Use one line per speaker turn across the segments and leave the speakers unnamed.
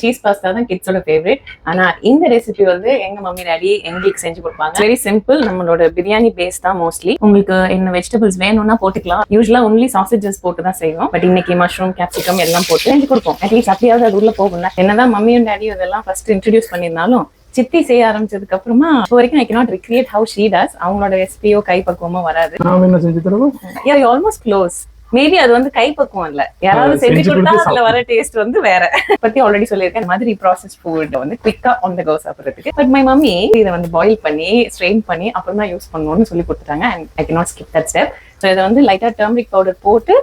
Cheese pasta தான் கிட்ஸோட favourite. ஆனா இந்த ரெசிபி வந்து எங்க மம்மி டாடி எங்களுக்கு செஞ்சு கொடுப்பாங்க. Very simple. நம்மளோட பிரியாணி பேஸ் தான் மோஸ்ட்லி. உங்களுக்கு என்ன வெஜிடபிள்ஸ் வேணும்னா போட்டுக்கலாம். யூஸ்வலா ஒன்லி சாசேஜஸ் போட்டு தான் செய்வோம். பட் இன்னைக்கு மஷ்ரூம், கேப்சிகம் எல்லாம் போட்டு செஞ்சு கொடுப்போம். அட்லீஸ்ட் அப்படியாவது அது உள்ள போகும்ல. என்னதான் மம்மியும் டாடியும் இதெல்லாம் ஃபர்ஸ்ட் இன்ட்ரடியூஸ் பண்ணியிருந்தாலும் சித்தி செய்ய ஆரம்பிச்சதுக்கு அப்புறமா இப்போ வரைக்கும் ஐ cannot recreate how she does. அவங்களோட ரெசிபியோ கைப்பக்குவமோ வராது.
நாம என்ன செஞ்சு தருவோம்?
Yeah, you almost close. Maybe அது வந்து கைப்பக்குவம் இல்ல, யாராவது செஞ்சு கொடுத்தா அதுல வர டேஸ்ட் வந்து வேற. பத்தி ஆல்ரெடி சொல்லியிருக்கேன். இந்த மாதிரி ப்ராசஸ் ஃபுட் வந்து குவிக்கா ஆன் த கோ சாப்பிடுறதுக்கு. பட் மை மம்மி இதை வந்து பாயில் பண்ணி ஸ்ட்ரெயின் பண்ணி அப்புறம் தான் யூஸ் பண்ணணும்னு சொல்லி கொடுத்துட்டாங்க. And I cannot skip that step. So இதை வந்து லைட்டா டர்மரிக் பவுடர் போட்டு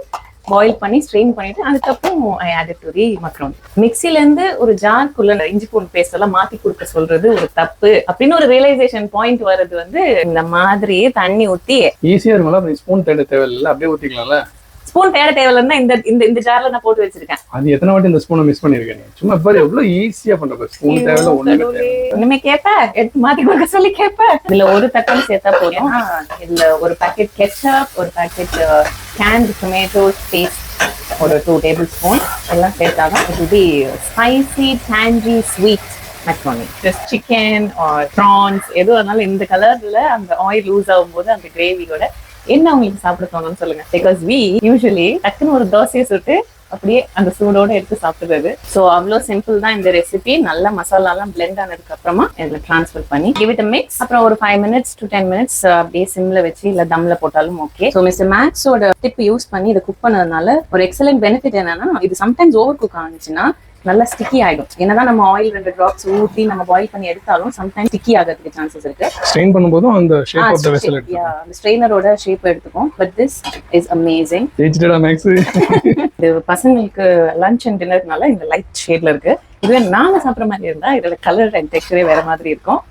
பாயில் பண்ணி ஸ்ட்ரெயின் பண்ணிட்டு அதுக்கப்புறம் ஐ ஆடட் டு தி மக்ரோனி. மிக்சில இருந்து ஒரு ஜார்க்குள்ள இஞ்சி பூண்டு பேஸ்ட் எல்லாம் மாத்தி கொடுக்க சொல்றது ஒரு தப்பு அப்படின்னு ஒரு ரியலைசேஷன் பாயிண்ட் வருது வந்து இந்த மாதிரி தண்ணி ஊத்தி
ஈஸியா இருக்கும்ல. ஸ்பூன் தேட தேவையில்ல, அப்படியே ஊத்திக்கலாம்ல.
ஸ்பூன் தேட தேவையில்லைன்னா இந்த ஜார்ல நான் போட்டு வச்சிருக்கேன்.
அது எத்தனை வாட்டி இந்த ஸ்பூனை மிஸ் பண்ணிருக்கேன். சும்மா பாரு எவ்வளவு ஈஸியா பண்ற. ஸ்பூன் தேவையில்ல,
ஒண்ணுமே கேப்ப எடுத்து மாத்தி கொடுக்க சொல்லி கேப்ப. இதுல ஒரு தக்காளி சேர்த்தா போதும். இதுல ஒரு பாக்கெட் கெச்சப், ஒரு பாக்கெட் கேன்ட் டொமேட்டோ பேஸ்ட், ஒரு 2 டேபிள் ஸ்பூன் எல்லாம் சேர்த்தாதான் இது be spicy tangy sweet macaroni. Just chicken or prawns எது வேணாலும் இந்த கலர்ல அந்த ஆயில் லூஸ் ஆகும்போது அந்த கிரேவியோட என்ன உங்களுக்கு சாப்பிட தோணும்னு சொல்லுங்க. பிகாஸ் வி யூஸ்வலி டக்குன்னு ஒரு தோசையை சுட்டு அப்படியே அந்த சூடோட எடுத்து சாப்பிடுறது. ஸோ அவ்வளோ சிம்பிள் தான் இந்த ரெசிபி. நல்ல மசாலாலாம் பிளெண்ட் ஆனதுக்கு அப்புறமா இதுல டிரான்ஸ்ஃபர் பண்ணி கிவ் இட் மிக்ஸ். அப்புறம் ஒரு 5 minutes to 10 minutes அப்படியே சிம்ல வச்சு இல்ல தம்ல போட்டாலும் ஓகே. ஸோ மிஸ்டர் மேக்ஸோட டிப் யூஸ் பண்ணி இதை குக் பண்ணதுனால ஒரு எக்ஸலன்ட் பெனிஃபிட் என்னன்னா, இது சம்டைம்ஸ் ஓவர் குக் ஆனிச்சுன்னா நல்லா ஸ்டிக்கி ஆயிடும். என்னதான் நம்ம ஆயில் 2 drops ஊத்தி நம்ம பாயில் பண்ணி எடுத்தாலும் சம்டைம்ஸ் ஸ்டிக்கி ஆகிறதுக்கு சான்சஸ் இருக்கு.
ஸ்ட்ரெயின் பண்ணும்போது அந்த ஷேப் ஆஃப் தி வெசல் எடுத்துக்கும்.
அந்த ஸ்ட்ரெயினரோட ஷேப் எடுத்துக்கும். But this is amazing.
டேஸ்டடா மேக்ஸ்.
இது பசங்களுக்கு லஞ்ச் அண்ட் டின்னர்னால இந்த லைட் ஷேட்ல இருக்கு. இதுவே நாங்க சாப்பிட்ற மாதிரி இருந்தா இதோட கலர் அண்ட் டெக்ஸ்சரே வேற மாதிரி இருக்கும்.